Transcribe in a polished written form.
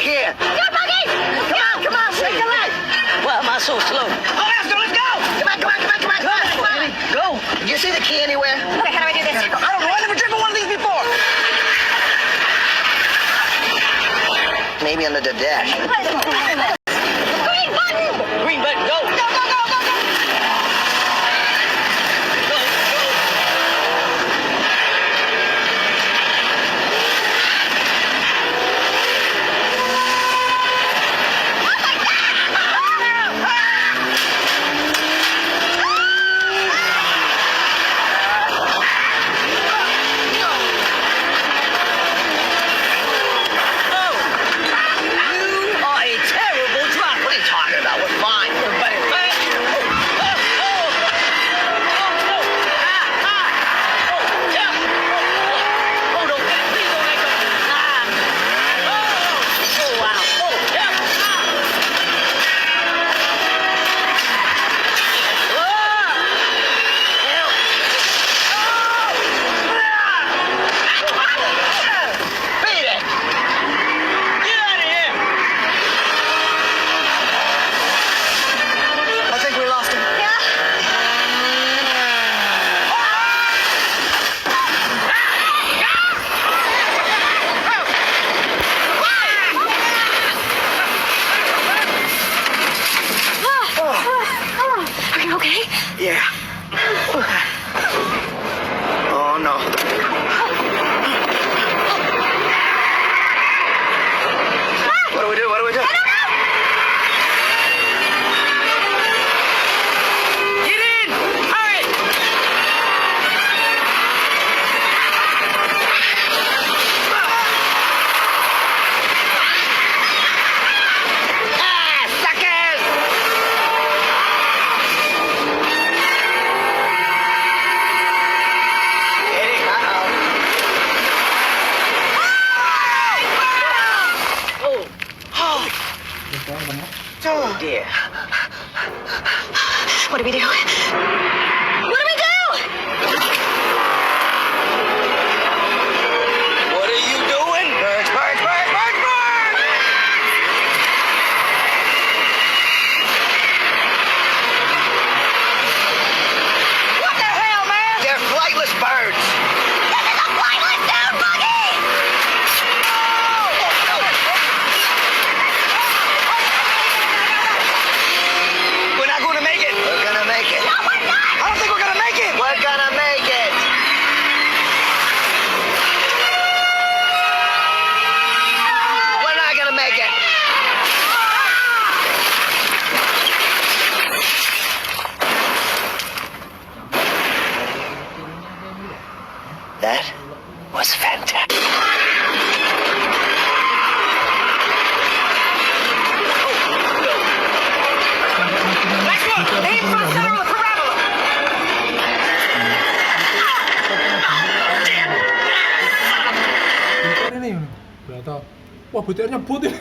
here. Good buggy! Come on, take a left. Why am I so slow? Oh, Oscar, let's go. Come on. Go. Did you see the key anywhere? Okay, how do I do this? I don't know. I never driven one of these before. Maybe under the dash. Green button! Green button, go. Go! Go. You are a terrible driver. What are you talking about? We're fine. We're better. Beat it. I think we lost him. Are you okay? Yeah. Oh no. What do we do? Get in! Hurry! Suckers! Oh dear. What do we do? What do we do? What are you doing? Birds! What the hell, man? They're flightless birds. This is a flightless down buggy! We're not going to make it. We're going to make it. No, we're not! I don't think we're going to make it. We're going to make it. We're not going to make it. That was fantastic. Next one. Aim for the center of the parabola. BTR ini berapa? Wah BTR-nya bot ini.